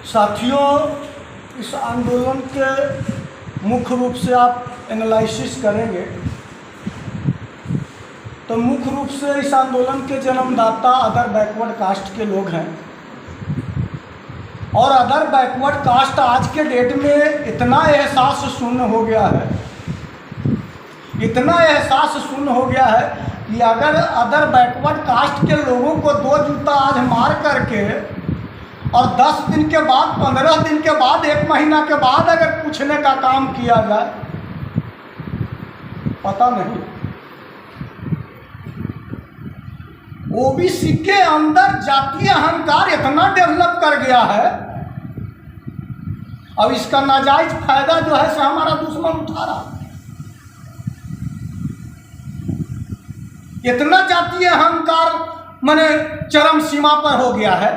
साथियों, इस आंदोलन के मुख्य रूप से आप एनालिसिस करेंगे तो मुख्य रूप से इस आंदोलन के जन्मदाता अदर बैकवर्ड कास्ट के लोग हैं। और अदर बैकवर्ड कास्ट आज के डेट में इतना एहसास शून्य हो गया है, इतना एहसास शून्य हो गया है कि अगर अदर बैकवर्ड कास्ट के लोगों को 2 जूता आज मार करके और 10 दिन के बाद, 15 दिन के बाद, 1 महीना के बाद अगर पूछने का काम किया जाए, पता नहीं ओबीसी के अंदर जातीय अहंकार इतना डेवलप कर गया है। अब इसका नाजायज फायदा जो है से हमारा दुश्मन उठा रहा है। इतना जातीय अहंकार माने चरम सीमा पर हो गया है,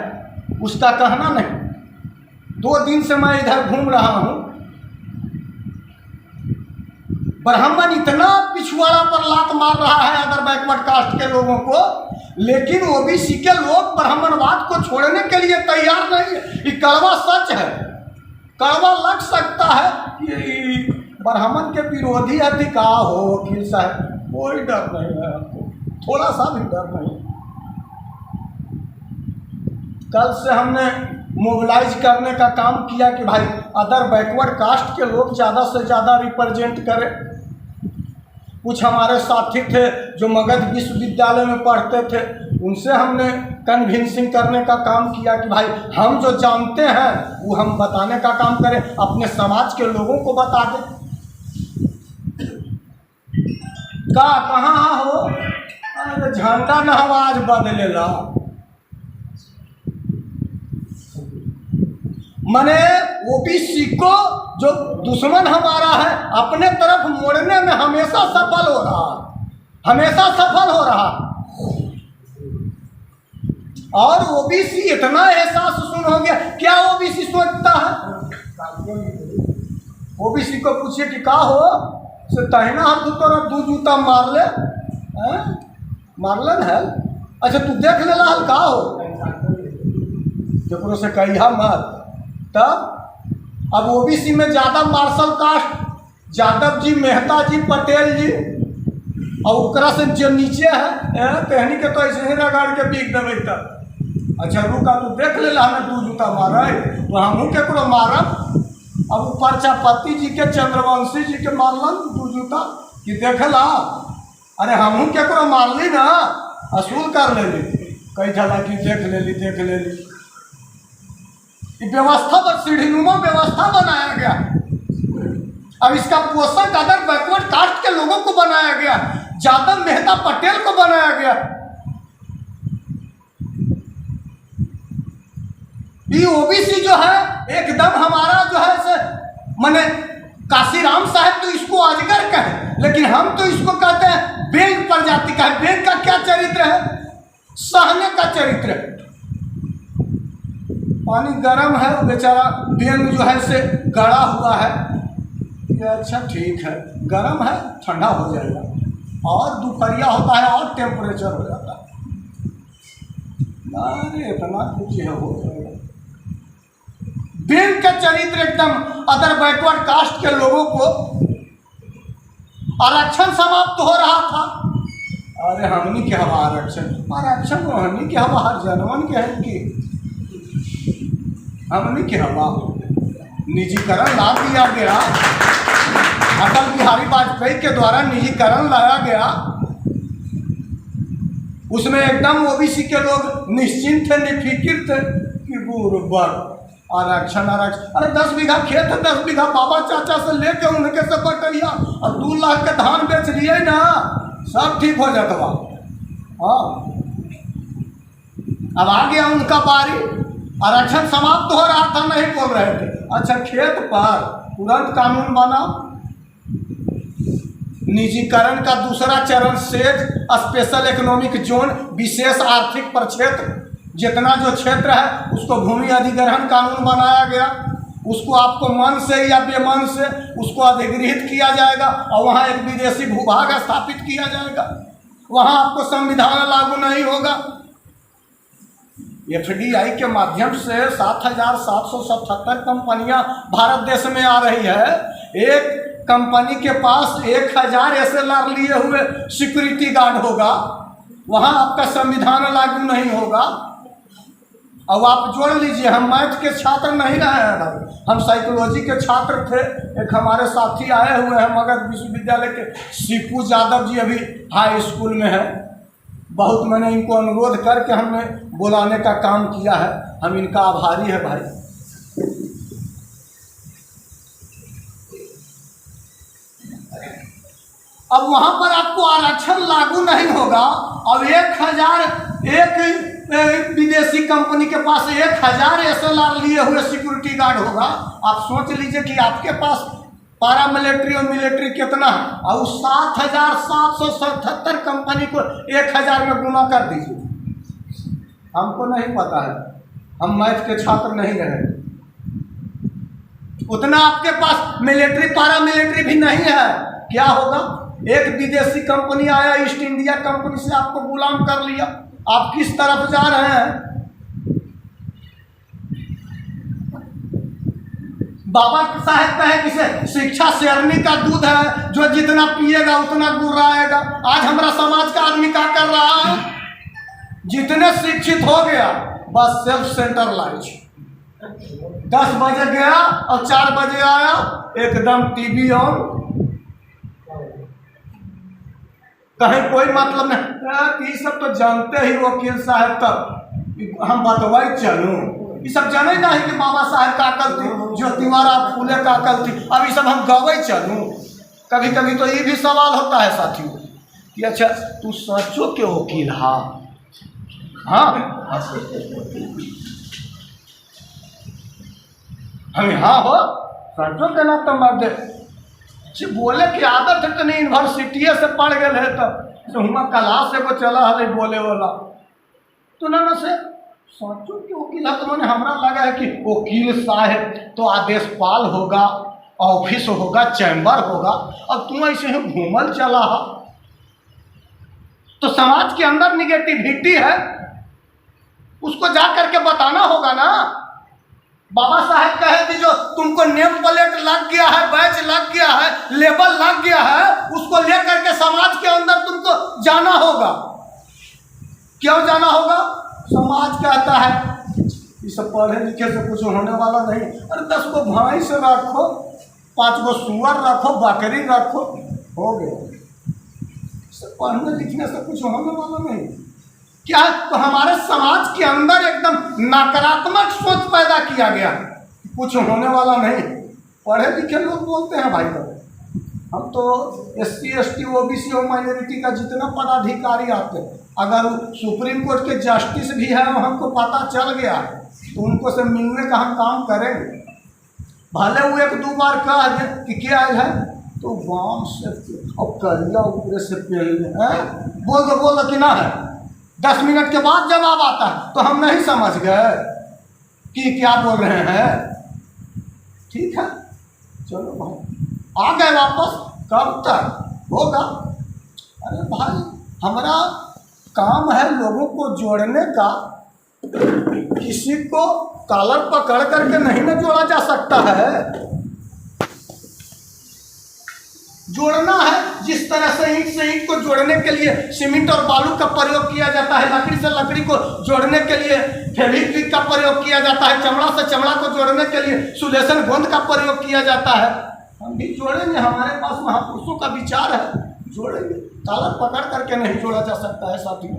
उसका कहना नहीं। 2 दिन से मैं इधर घूम रहा हूं, ब्राह्मण इतना पिछुआड़ा पर लात मार रहा है अदर बैकवर्ड कास्ट के लोगों को, लेकिन ओबीसी के लोग ब्राह्मणवाद को छोड़ने के लिए तैयार नहीं है। ये कड़वा सच है, कड़वा लग सकता है कि ब्राह्मण के विरोधी अधिकार हो वकील साहब, कोई डर नहीं है हमको, थोड़ा सा भी डर नहीं। कल से हमने मोबिलाइज करने का काम किया कि भाई अदर बैकवर्ड कास्ट के लोग ज़्यादा से ज़्यादा रिप्रेजेंट करें। कुछ हमारे साथी थे जो मगध विश्वविद्यालय में पढ़ते थे, उनसे हमने कन्विंसिंग करने का काम किया कि भाई हम जो जानते हैं वो हम बताने का काम करें, अपने समाज के लोगों को बता दें। कहाँ हो, अरे झंडा न आवाज बदलेला। मने ओबीसी को जो दुश्मन हमारा है अपने तरफ मोड़ने में हमेशा सफल हो रहा, हमेशा सफल हो रहा। और ओबीसी इतना एहसास सुन हो गया। क्या ओबीसी सोचता है? ओबीसी को पूछिए कि का हो से तहिना हम तोरा 2 जूता मार ले, मारलन है। अच्छा तू देख लेला हल का हो, केकरो से कहिया मत। तब अब ओबीसी में ज़्यादा मार्शल कास्ट यादव जी, मेहता जी, पटेल जी, और ओकरा से जो नीचे है कहनी के तो ऐसे ही रगाड़ के बीक देवे। तब अच्छा रुका तू देख ले हमें 2 जूता मारा तो हमहूँ केकरो मारब। अब प्रजापति जी के, चंद्रवंशी जी के मारलन 2 जूता कि देखला, अरे हमहूँ केकरो मारली ना, असूल कर लेली, कई जला कि देख लेली। व्यवस्था पर सीढ़ीनुमा व्यवस्था बनाया गया। अब इसका पोषण अदर बैकवर्ड कास्ट के लोगों को बनाया गया, यादव, मेहता, पटेल को बनाया गया। ये ओबीसी जो है एकदम हमारा जो है से माने काशीराम साहब तो इसको अजगर कहे, लेकिन हम तो इसको कहते हैं बेंग प्रजाति का है। बेंग का क्या चरित्र है? सहने का चरित्र है। पानी गर्म है, बेचारा बेंग जो है से गड़ा हुआ है। अच्छा ठीक है, गर्म है, ठंडा हो जाएगा, और दोपहरिया होता है और टेम्परेचर हो जाता है। अरे इतना कुछ है हो जाएगा। बेंग का चरित्र एकदम अदर बैकवर्ड कास्ट के लोगों को आरक्षण समाप्त हो रहा था। अरे हमनी के हवा आरक्षण हमनी के हवा हर जनवन के है कि हमनी के हवा निजीकरण ला दिया गया। अटल बिहारी वाजपेयी के द्वारा निजीकरण लाया गया। उसमें एकदम ओबीसी के लोग निश्चिंत थे, निफिकिर थे कि गुरुबर आरक्षण। अरे 10 बीघा खेत है, 10 बीघा बाबा चाचा से लेके उनके से बटैया और 2 लाख के धान बेच लिए ना, सब ठीक हो जाता। हाँ अब आ गया उनका बारी, आरक्षण समाप्त हो रहा था, नहीं बोल रहे थे। अच्छा खेत पर तुरंत कानून बना। निजीकरण का दूसरा चरण सेज स्पेशल इकोनॉमिक जोन, विशेष आर्थिक प्रक्षेत्र, जितना जो क्षेत्र है उसको भूमि अधिग्रहण कानून बनाया गया। उसको आपको मन से या बेमन से उसको अधिग्रहित किया जाएगा और वहाँ एक विदेशी भूभाग स्थापित किया जाएगा। वहाँ आपको संविधान लागू नहीं होगा। एफडीआई के माध्यम से 7,777 कंपनियां भारत देश में आ रही है। एक कंपनी के पास 1,000 SLR लिए हुए सिक्योरिटी गार्ड होगा, वहां आपका संविधान लागू नहीं होगा। अब आप जोड़ लीजिए, हम मैथ के छात्र नहीं रहे हैं भाई, हम साइकोलॉजी के छात्र थे। एक हमारे साथी आए हुए हैं मगध विश्वविद्यालय के, सीपू यादव जी, अभी हाई स्कूल में है। बहुत मैंने इनको अनुरोध करके हमने बुलाने का काम किया है, हम इनका आभारी है भाई। अब वहां पर आपको आरक्षण लागू नहीं होगा। अब 1,000 एक विदेशी कंपनी के पास 1,000 SLR लिए हुए सिक्योरिटी गार्ड होगा। आप सोच लीजिए कि आपके पास पारा मिलिट्री और मिलिट्री कितना है, और 7,777 कंपनी को 1,000 में गुना कर दीजिए। हमको नहीं पता है, हम मैथ के छात्र नहीं रहे। उतना आपके पास मिलिट्री पारा मिलिट्री भी नहीं है। क्या होगा? एक विदेशी कंपनी आया, ईस्ट इंडिया कंपनी से आपको गुलाम कर लिया। आप किस तरफ जा रहे हैं? बाबा साहेब कहे कि शिक्षा शेरनी का दूध है, जो जितना पिएगा उतना गुर्राएगा। आज हमारा समाज का आदमी क्या कर रहा है? जितने शिक्षित हो गया बस सेल्फ सेंटर लाइफ। 10 बजे गया और 4 बजे आया, एकदम टीवी ऑन, कहीं कोई मतलब नहीं। ये सब तो जानते ही वकील साहब, तब हम बतवाई चलूँ, ये सब जाने नहीं कि बाबा साहब का अकल थी, ज्योतिवारा फूले का अकल थी। अब ये सब हम गवाई चलूँ। कभी कभी तो ये भी सवाल होता है साथियों कि अच्छा तू सचो के वकील? हाँ हम हाँ हो सचो के ना तो मर दे बोले की आदत है। तो नहीं यूनिवर्सिटी से पढ़ गए है, तो हुआ क्लास से को चला है बोले वाला तो ना से सोचो कि वकील है। तो मैंने हमारा लगा है कि वकील साहब तो आदेशपाल होगा, ऑफिस होगा, चैम्बर होगा। अब तुम ऐसे ही घूमल चला है, तो समाज के अंदर निगेटिविटी है, उसको जा करके बताना होगा ना। बाबा साहब कहे कि जो तुमको नेम प्लेट लग गया है, बैच लग गया है, लेबल लग गया है, उसको लेकर के समाज के अंदर तुमको जाना होगा। क्यों जाना होगा? समाज कहता है इस पढ़े लिखे से कुछ होने वाला नहीं। अरे 10 को भैंस रखो, 5 को सुअर रखो, बकरी रखो, हो गया। पढ़ने लिखने से कुछ होने वाला नहीं। क्या? तो हमारे समाज के अंदर एकदम नकारात्मक सोच पैदा किया गया, कुछ होने वाला नहीं। पढ़े लिखे लोग बोलते हैं भाई तो हम तो SC ST OBC और माइनॉरिटी का जितना पदाधिकारी आते हैं, अगर सुप्रीम कोर्ट के जस्टिस भी है हमको पता चल गया तो उनको से मिलने का हम काम करेंगे। भले वो 1-2 बार कह दे कि क्या है, तो वाम से और करिया ऊपर से पहले बोल दो कि ना है। 10 मिनट के बाद जवाब आता है तो हम नहीं समझ गए कि क्या बोल रहे हैं। ठीक है, चलो भाई आ गए वापस। कब तक होगा? अरे भाई हमारा काम है लोगों को जोड़ने का। किसी को कॉलर पकड़ करके नहीं ना जोड़ा जा सकता है, जोड़ना है। जिस तरह से ईंट से ईंट को जोड़ने के लिए सीमेंट और बालू का प्रयोग किया जाता है, लकड़ी से लकड़ी को जोड़ने के लिए फेविक्विक का प्रयोग किया जाता है, चमड़ा से चमड़ा को जोड़ने के लिए सुलेशन गोंद का प्रयोग किया जाता है। हम भी जोड़ेंगे, हमारे पास महापुरुषों का विचार है, जोड़ेंगे। कॉलर पकड़ करके नहीं जोड़ा जा सकता है साथियों।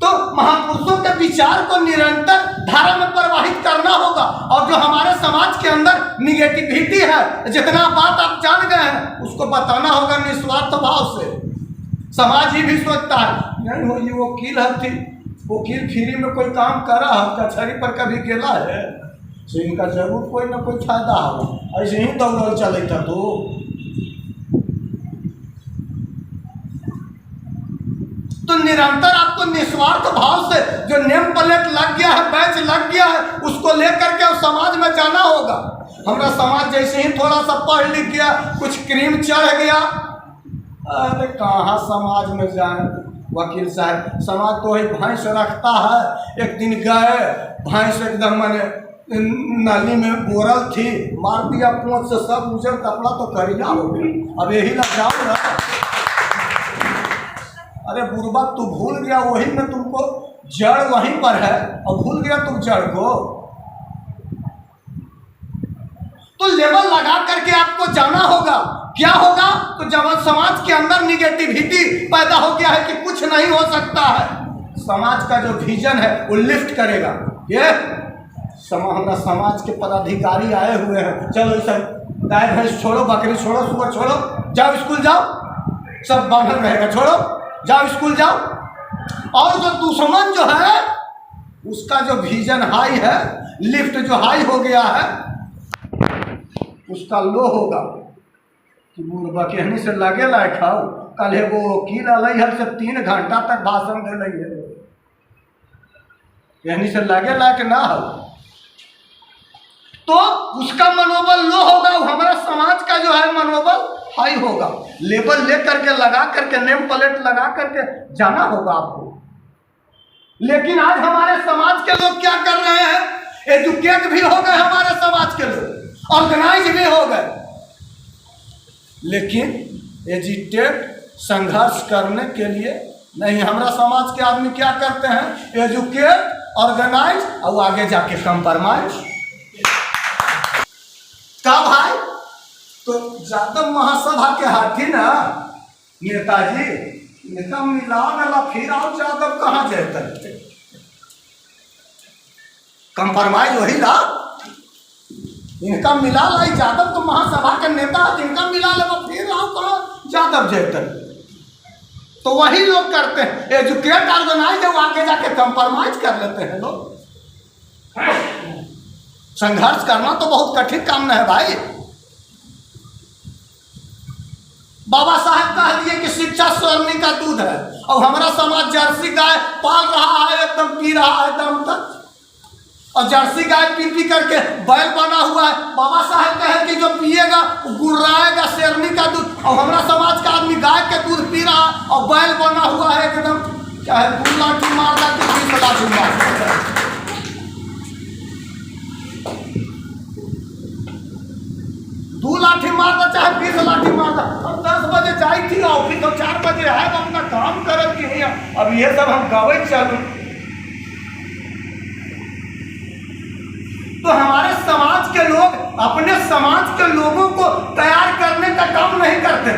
तो महापुरुषों के विचार को निरंतर धारा में प्रवाहित करना होगा। और जो हमारे समाज के अंदर निगेटिविटी है, जितना बात आप जान गए हैं, उसको बताना होगा निस्वार्थ भाव से। समाज ही भी सोचता है नहीं हो ये वकील है थी, वकील फ्री में कोई काम करा है, कचहरी पर कभी गेला है, तो इनका जरूर कोई ना कोई फायदा होगा। ऐसे ही दौड़ चले था। तो निरंतर आपको निस्वार्थ भाव से जो नेम प्लेट लग गया है, बैच लग गया है, उसको लेकर के समाज में जाना होगा। हमारा समाज जैसे ही थोड़ा सा पढ़ लिख गया, कुछ क्रीम चढ़ गया, अरे कहाँ समाज में जाए, वकील साहब समाज तो वही भैंस रखता है। एक दिन गए, भैंस एकदम मैंने नाली में बोरल थी, मार दिया पोंछ से, सब उजर कपड़ा तो करिया हो गया। अब यही लग जाओ ना। अरे बुर्बक तू भूल गया, वही में तुमको जड़ वहीं पर है और भूल गया तुम जड़ को। तो लेवल लगा करके आपको जाना होगा। क्या होगा? तो जब समाज के अंदर निगेटिविटी पैदा हो गया है कि कुछ नहीं हो सकता है, समाज का जो विजन है वो लिफ्ट करेगा। ये हमारा समाज के पदाधिकारी आए हुए हैं, चलो सब गाय भैंस छोड़ो, बकरी छोड़ो, सुअर छोड़ो, जाओ स्कूल जाओ, सब बांधल रहेगा, छोड़ो जाओ स्कूल जाओ। और जो दुश्मन जो है उसका जो विजन हाई है, लिफ्ट जो हाई हो गया है, उसका लो होगा कि मुर्गा कहने से लगे लायक खाओ। कल है वो वकील अलग है से 3 घंटा तक भाषण दे रही है, कहने से लगे लायक ना हो, तो उसका मनोबल लो होगा। हमारा समाज का जो है मनोबल हाई होगा। लेबल ले करके लगा करके, नेम प्लेट लगा करके जाना होगा आपको। लेकिन आज हमारे समाज के लोग क्या कर रहे हैं? एजुकेट भी हो गए हमारे समाज के लोग, ऑर्गेनाइज भी हो गए, लेकिन एजिटेट संघर्ष करने के लिए नहीं। हमारा समाज के आदमी क्या करते हैं? एजुकेट, ऑर्गेनाइज और आगे जाके कंप्रोमाइज। कब है? तो यादव महासभा के हाथी ना नेताजी, नेता मिला गला, फिर आओ यादव कहाँ जाते? कंप्रोमाइज वही ला, इनका मिला लाई यादव तो महासभा के नेता, इनका मिला लेगा, फिर आओ कहाँ यादव जाते? तो वही लोग करते हैं। एजुकेट, ऑर्गेनाइज है, वो आगे जाके कंप्रोमाइज कर लेते हैं लोग। संघर्ष करना तो बहुत कठिन काम न है भाई। बाबा साहब कह दिए कि शिक्षा स्वर्णी का दूध है, और हमारा समाज जर्सी गाय पाल रहा है, एकदम पी रहा है दम तक, और जर्सी गाय पी पी करके बैल बना हुआ है। बाबा साहब कहे कि जो पिएगा गुर्राएगा शेरनी का दूध, और हमारा समाज का आदमी गाय के दूध पी रहा है और बैल बना हुआ है एकदम, चाहे 2 लाठी मारता कि 20 लाठी मारता। 2 लाठी मारता चाहे 20 लाठी मारता। हम 10 बजे जाई थी ऑफिस, तो 4 बजे आए तो अपना काम करब कि अब ये सब हम गवे चलू। तो हमारे समाज के लोग अपने समाज के लोगों को तैयार करने का काम नहीं करते,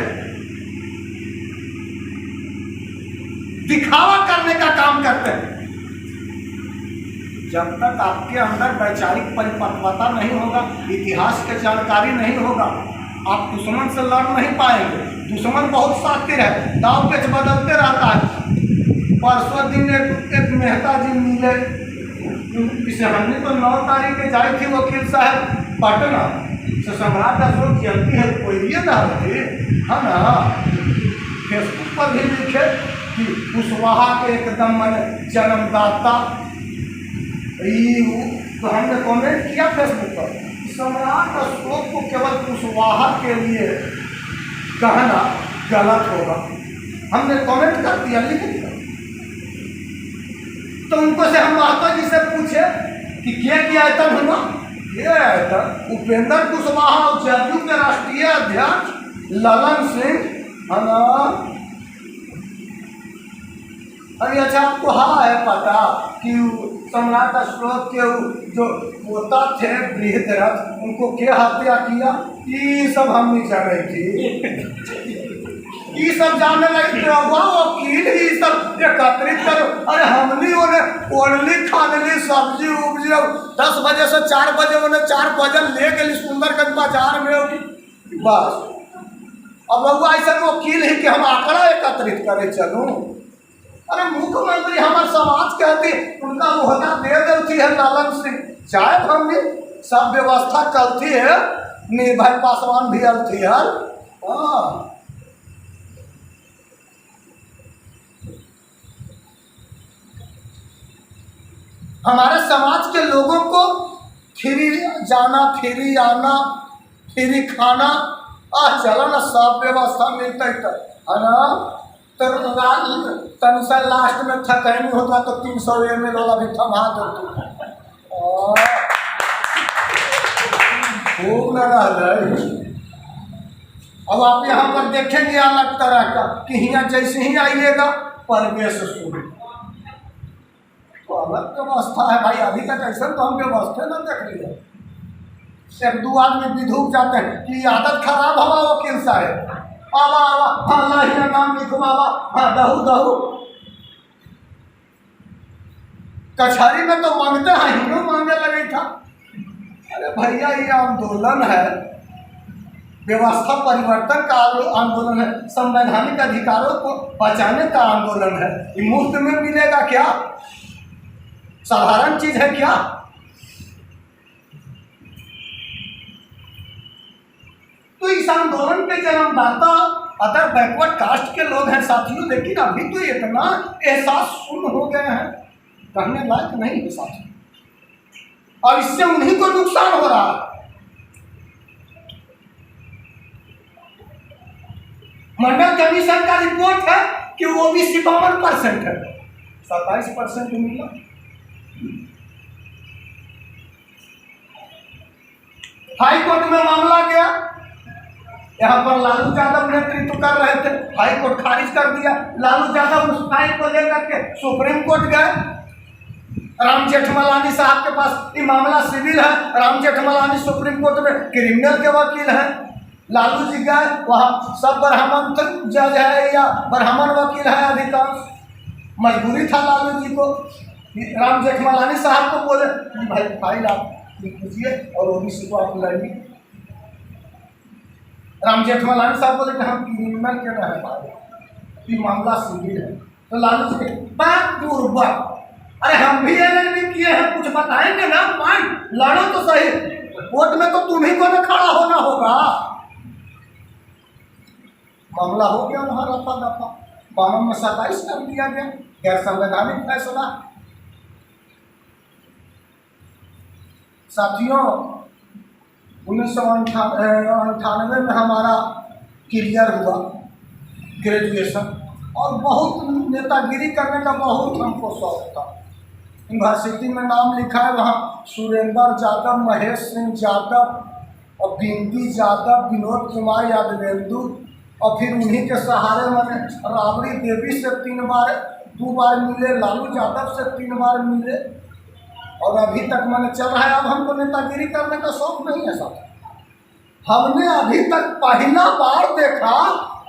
दिखावा करने का काम करते हैं। जब तक आपके अंदर वैचारिक परिपक्वता नहीं होगा, इतिहास की जानकारी नहीं होगा, आप दुश्मन से लड़ नहीं पाएंगे। दुश्मन बहुत शातिर है, दाव पेच बदलते रहता है। परसों दिन एक मेहता जी मिले, हमने तो 9 तारीख के जाई थी वकील साहब पटना से, सम्राट अशोक जयंती है, कोई ना होती है ना। फेसबुक पर भी लिखे कि कुशवाहा के एकदम मन जन्मदाता, तो हमने कमेंट किया फेसबुक पर, सम्राट अशोक को केवल कुशवाहा के लिए कहना गलत होगा। हमने कमेंट कर दिया, लिख दिया। तो उनको से हम महतो जी से पूछे कि क्या किया आयतन हुआ? ये आयतन उपेंद्र कुशवाहा और जदयू के राष्ट्रीय अध्यक्ष ललन सिंह है ना। अरे अच्छा, आपको हाँ है पता कि सम्राट अशोक के जो पोता थे बृहद्रथ, उनको क्या हत्या किया? ये सब हम नहीं जान रही थी, ये सब जानने लगे वकील ही सब एकत्रित करो। अरे हमने ओढ़ली खानली सब्जी उब्जी, 10 बजे से 4 बजे उन्हें 4 बजे ले गए सुंदरगंज बाजार में होगी बस। अब रहुआ ऐसा वकील ही कि हम आंकड़ा एकत्रित करे चलूँ? अरे मुख्यमंत्री हमारे समाज कहते उनका मुहदा दे देती है लालन सिंह, चाहे हमने सब व्यवस्था करती है, निर्भय पासवान भी अलती है। हाँ, हमारे समाज के लोगों को फ्री जाना, फ्री आना, फ्री खाना, चलो ना, सब व्यवस्था मिलता है ना। तो तन से लास्ट में थकैनी होता तो 300 ml वाला भी थमा दो खूब लगा है। अब आप यहाँ पर देखेंगे अलग तरह का कि यहाँ जैसे ही आइएगा परिवेश शुरू तो अलग व्यवस्था है भाई। अभी तक ऐसा तो हम व्यवस्था ना देख लिया। एक दो आदमी विधुक जाते हैं कि आदत खराब हवा वकील साहब आवा आवा हाँ लाहिया नाम लिखवावा हाँ दहू दहू। कचहरी में तो मांगते हैं हिंदू मांगने लगे था। अरे भैया ये आंदोलन है, व्यवस्था परिवर्तन का आंदोलन है, संवैधानिक अधिकारों को बचाने का आंदोलन है। ये मुफ्त में मिलेगा क्या? साधारण चीज है क्या? तो इस आंदोलन के जन्मदाता अदर बैकवर्ड कास्ट के लोग हैं साथियों, लेकिन अभी तो इतना एहसास शून्य हो गए हैं कहने लायक नहीं है साथियों। और इससे उन्हीं को नुकसान हो रहा है। मंडल कमीशन का रिपोर्ट है कि वो भी 52% है, 27% मिला। हाई कोर्ट में मामला गया, यहाँ पर लालू यादव नेतृत्व कर रहे थे, हाई कोर्ट खारिज कर दिया। लालू यादव उस फाइल को लेकर के सुप्रीम कोर्ट गए। राम जेठमलानी साहब के पास ये मामला सिविल है, राम जेठमलानी सुप्रीम कोर्ट में क्रिमिनल के वकील हैं। लालू जी गए वहाँ, सब ब्राह्मण जज है या ब्राह्मण वकील है अधिकांश। मजबूरी था लालू जी को, राम जेठमलानी साहब को बोले भाई फाइल आप लीजिए और ओबीसी को आप लड़िए। राम जेठमलानी साहब बोले कि हम क्रिमिनल के रह पाए, मामला सिविल है। तो लालू जी बात पूर्व, अरे हम भी एलएलबी किए हैं, कुछ बताएंगे ना, पॉइंट लड़ो तो सही, कोर्ट में तो तुम्ही को ना खड़ा होना होगा। मामला हो गया वहां रफा दफा, 52 में 27 कर दिया गया, गैर संवैधानिक फैसला। साथियों 1998 में हमारा क्लियर हुआ ग्रेजुएशन, और बहुत नेतागिरी करने का बहुत हमको शौक था। यूनिवर्सिटी में नाम लिखा है, वहाँ सुरेंद्र यादव, महेश सिंह यादव और बिंदी यादव, विनोद कुमार यादवेंदु, और फिर उन्हीं के सहारे मैंने राबड़ी देवी से 2 बार मिले, लालू यादव से 3 बार मिले, और अभी तक मैंने चल रहा है। अब हमको नेतागिरी करने का शौक नहीं है साथ। हमने अभी तक पहला बार देखा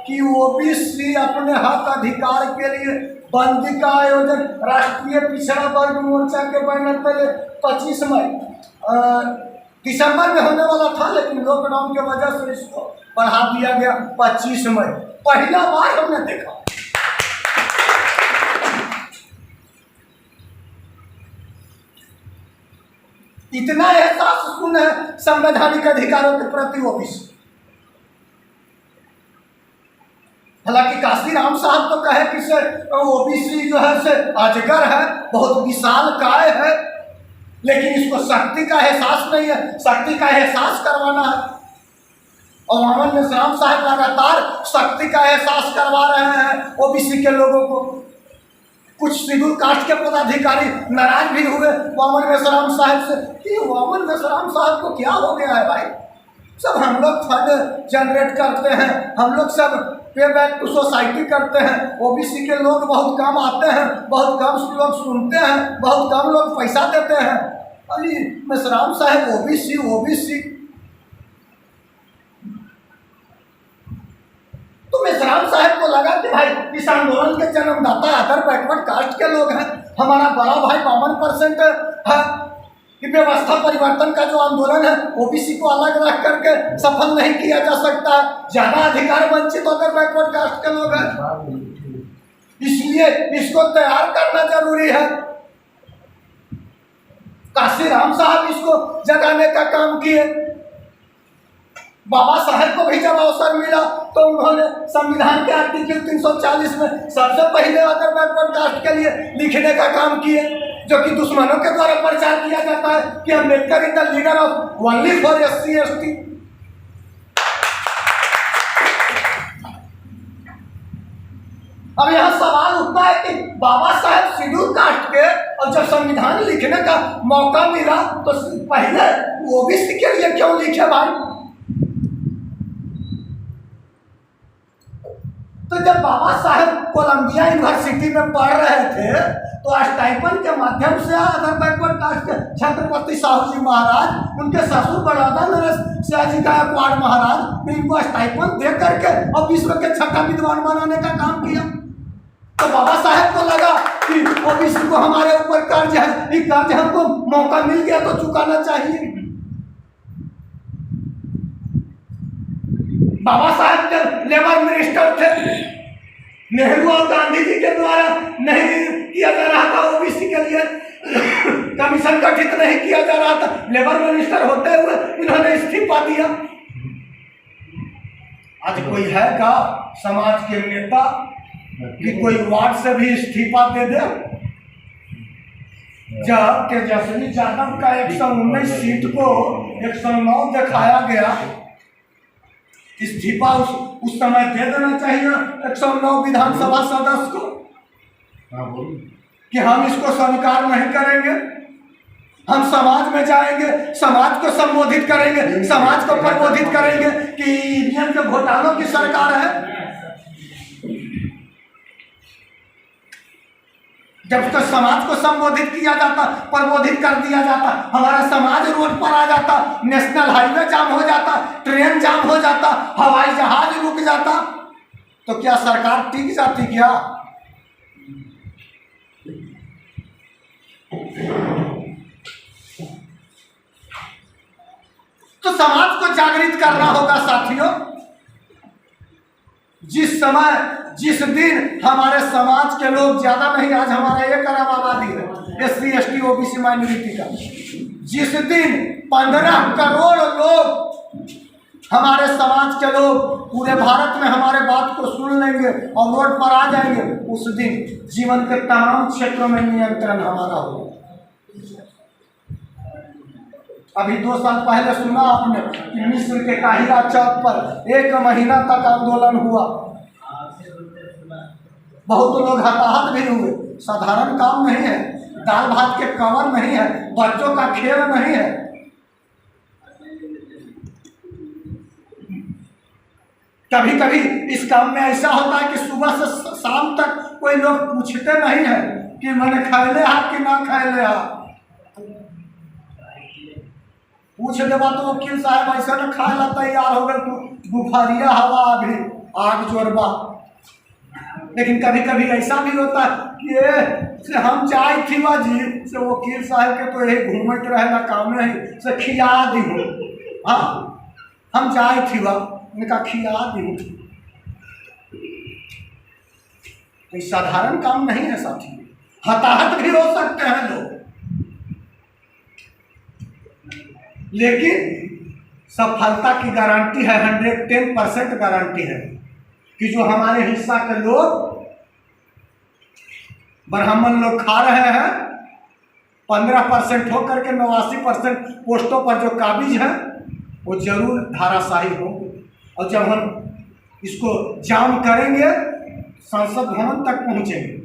कि ओबीसी अपने हक अधिकार के लिए बंदी का आयोजन राष्ट्रीय पिछड़ा वर्ग मोर्चा के बैनर पर 25 मई दिसंबर में होने वाला था, लेकिन लॉकडाउन की वजह से इसको बढ़ा दिया गया 25 मई। पहला बार हमने देखा। इतना एहसास सुन है संवैधानिक अधिकारों के प्रति ओबीसी। हालांकि काशीराम साहब तो कहे कि से ओबीसी जो है से अजगर है, बहुत विशाल काय है, लेकिन इसको शक्ति का एहसास नहीं है, शक्ति का एहसास करवाना है। और वामन मेश्राम साहब लगातार शक्ति का एहसास करवा रहे हैं ओबीसी के लोगों को। कुछ शेड्यूल कास्ट के पदाधिकारी नाराज भी हुए वामन मेश्राम साहब से कि वामन मेश्राम साहब को क्या हो गया है भाई, सब हम लोग फंड जनरेट करते हैं, हम लोग सब पे बैक टू सोसाइटी करते हैं, ओबीसी के लोग बहुत कम आते हैं, बहुत कम लोग सुनते हैं, बहुत कम लोग पैसा देते हैं। अरे मेश्राम साहब ओबीसी ओबीसी, तो मेश्राम साहब को लगा कि भाई इस आंदोलन के जन्मदाता अदर बैकवर्ड कास्ट के लोग हैं, हमारा बड़ा भाई 52% है, कि व्यवस्था परिवर्तन का जो आंदोलन है ओबीसी को अलग रख करके सफल नहीं किया जा सकता, ज्यादा अधिकार वंचित अदर बैकवर्ड कास्ट के लोग हैं, इसलिए इसको तैयार करना जरूरी है। काशीराम साहब इसको जगाने का काम किए। बाबा साहब को भी जब अवसर मिला तो उन्होंने संविधान के आर्टिकल 340 में सबसे पहले अदर बैकवर्ड कास्ट के लिए लिखने का काम किए, जो कि दुश्मनों के द्वारा प्रचार किया जाता है कि Ambedkar is the leader of only for SC ST। अब यहाँ सवाल उठता है कि बाबा साहेब शेड्यूल कास्ट के और जब संविधान लिखने का मौका मिला तो पहले ओबीसी के लिए क्यों लिखे भाई? तो जब बाबा साहेब कोलंबिया यूनिवर्सिटी में पढ़ रहे थे तो स्टाइपेंड के माध्यम से अदर बैकवर्ड कास्ट के छत्रपति साहू जी महाराज, उनके ससुर बड़ौदा नरेश शाह जी गायकवाड़ महाराज ने इनको स्टाइपेंड दे करके और विश्व के छठा विद्वान बनाने का काम किया। तो बाबा साहेब को लगा कि ओबीसी को हमारे ऊपर कर्ज है, ये कर्ज हमको मौका मिल गया तो चुकाना चाहिए। बाबा साहेब जब लेबर मिनिस्टर थे, नेहरू और गांधी जी के द्वारा नहीं किया जा रहा था ओबीसी के लिए, कमीशन गठित नहीं किया जा रहा था, लेबर मिनिस्टर होते हुए इन्होंने इस्तीफा दिया। आज कोई है का समाज के नेता कि कोई वार्ड से भी इस्तीफा दे दे? जब तेजस्वी यादव का 119 सीट को 109 दिखाया गया, इस्तीफा उस समय दे देना चाहिए 109 विधानसभा सदस्य को कि हम इसको स्वीकार नहीं करेंगे, हम समाज में जाएंगे, समाज को संबोधित करेंगे, समाज को प्रबोधित करेंगे कि ईवीएम के घोटालों की सरकार है। जब तक समाज को संबोधित किया जाता, प्रबोधित कर दिया जाता, हमारा समाज रोड पर आ जाता, नेशनल हाईवे जाम हो जाता, ट्रेन जाम हो जाता, हवाई जहाज रुक जाता, तो क्या सरकार टिक जाती क्या? तो समाज को जागृत करना होगा साथियों। जिस दिन हमारे समाज के लोग ज्यादा नहीं, आज हमारा 1 अरब आबादी है SC ST OBC माइनॉरिटी का, जिस दिन 15 करोड़ लोग हमारे समाज के लोग पूरे भारत में हमारे बात को सुन लेंगे और रोड पर आ जाएंगे, उस दिन जीवन के तमाम क्षेत्रों में नियंत्रण हमारा होगा। अभी 2 साल पहले सुना आपने कि मिस्र के काहिरा चौक पर 1 महीना तक आंदोलन हुआ, बहुत लोग हताहत भी हुए। साधारण काम नहीं है, दाल भात के कवर नहीं है, बच्चों का खेल नहीं है। कभी कभी इस काम में ऐसा होता है कि सुबह से शाम तक कोई लोग पूछते नहीं है कि मैंने खाए हा कि ना खाए हा। पूछ देवा तो वकील साहब ऐसा न खाए ला तैयार हो गए, बुखारिया हवा अभी आग जोरबा। लेकिन कभी कभी ऐसा भी होता है कि से हम चाय थी जी से वकील साहब के तो यही घूमत रहेगा काम नहीं से खिया दी हो, हाँ हम चाय थी उनका खिया दी हो। तो साधारण काम नहीं है साथी, हताहत भी हो सकते हैं लोग। लेकिन सफलता की गारंटी है, 110% गारंटी है कि जो हमारे हिस्सा के लोग ब्राह्मण लोग खा रहे हैं, 15% होकर के 89% पोस्टों पर जो काबिज हैं वो जरूर धाराशाही होंगे। और जब हम इसको जाम करेंगे संसद भवन तक पहुंचेंगे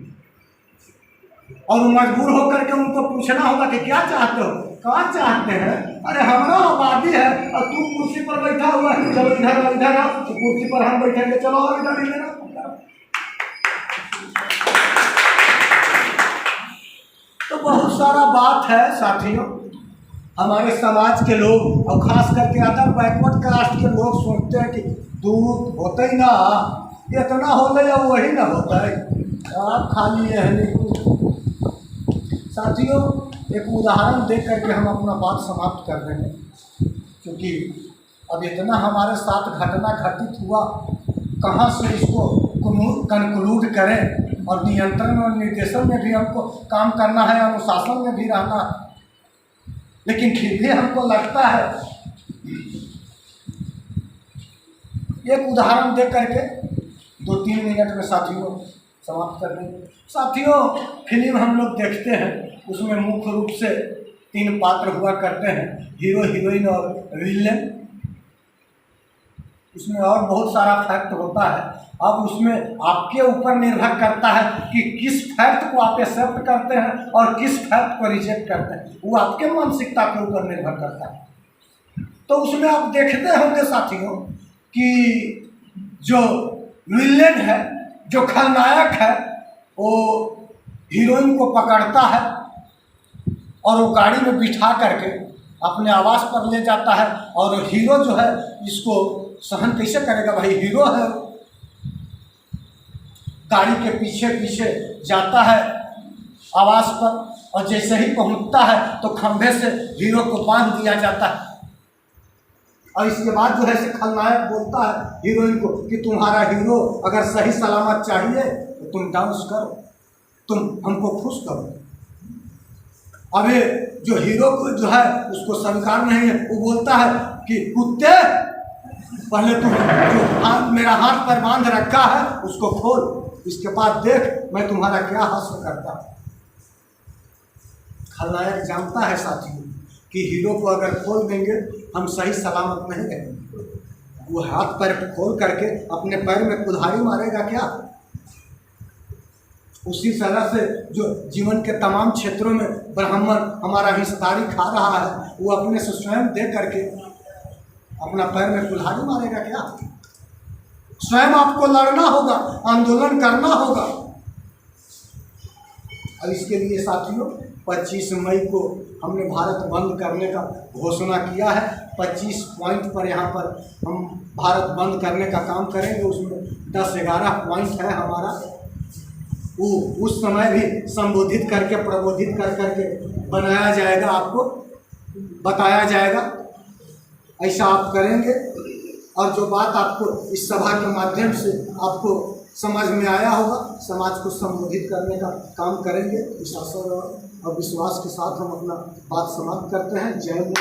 और मजबूर होकर के उनको पूछना होगा कि क्या चाहते हो, कहाँ चाहते हैं? अरे हमारा आबादी है और तू कुर्सी पर बैठा हुआ है, चलो इधर आओ, तो कुर्सी पर हम बैठेंगे, चलो और इधर। तो बहुत सारा बात है साथियों। हमारे समाज के लोग और खास करके अदर बैकवर्ड कास्ट के लोग सोचते हैं कि दूध होते ही ना, इतना हो या वही ना होता है, आप खाली है। साथियों एक उदाहरण देख करके हम अपना बात समाप्त कर रहे हैं, क्योंकि अब इतना हमारे साथ घटना घटित हुआ, कहाँ से इसको कंक्लूड करें। और नियंत्रण और निर्देशन में भी हमको काम करना है, अनुशासन में भी रहना है। लेकिन फिर भी हमको लगता है एक उदाहरण दे करके 2-3 मिनट में साथियों समाप्त कर देंगे। साथियों फिल्म हम लोग देखते हैं, उसमें मुख्य रूप से 3 पात्र हुआ करते हैं, हीरो हीरोइन और विलेन। उसमें और बहुत सारा फैक्ट होता है। अब उसमें आपके ऊपर निर्भर करता है कि किस फैक्ट को आप एक्सेप्ट करते हैं और किस फैक्ट को रिजेक्ट करते हैं, वो आपके मानसिकता के ऊपर निर्भर करता है। तो उसमें आप देखते होंगे साथियों कि जो विलेन है, जो खलनायक है, वो हीरोइन को पकड़ता है और वो गाड़ी में बिठा करके अपने आवास पर ले जाता है। और हीरो जो है इसको सहन कैसे करेगा, भाई हीरो है, गाड़ी के पीछे पीछे जाता है आवास पर, और जैसे ही पहुंचता है तो खंभे से हीरो को बांध दिया जाता है। और इसके बाद जो है से खलनायक बोलता है हीरोइन को कि तुम्हारा हीरो अगर सही सलामत चाहिए तो तुम डांस करो, तुम हमको खुश करो। अबे जो हीरो को जो है उसको स्वीकार नहीं है, वो बोलता है कि कुत्ते पहले तुम जो मेरा हाथ पर बांध रखा है उसको खोल, इसके बाद देख मैं तुम्हारा क्या हासिल करता हूं। खलनायक जानता है साथियों कि हीरो को अगर खोल देंगे हम सही सलामत नहीं रहेंगे। वो हाथ पैर खोल करके अपने पैर में कुल्हाड़ी मारेगा क्या। उसी तरह से जो जीवन के तमाम क्षेत्रों में ब्राह्मण हमारा हिस्सेदारी खा रहा है, वो अपने से स्वयं दे करके अपना पैर में कुल्हाड़ी मारेगा क्या। स्वयं आपको लड़ना होगा, आंदोलन करना होगा। और इसके लिए साथियों 25 मई को हमने भारत बंद करने का घोषणा किया है। 25 पॉइंट पर यहाँ पर हम भारत बंद करने का काम करेंगे। उसमें 10-11 पॉइंट है हमारा, वो उस समय भी संबोधित करके प्रबोधित कर करके बनाया जाएगा, आपको बताया जाएगा। ऐसा आप करेंगे और जो बात आपको इस सभा के माध्यम से आपको समझ में आया होगा, समाज को संबोधित करने का काम करेंगे। इस आशा और विश्वास के साथ हम अपना बात समाप्त करते हैं। जय हिंद।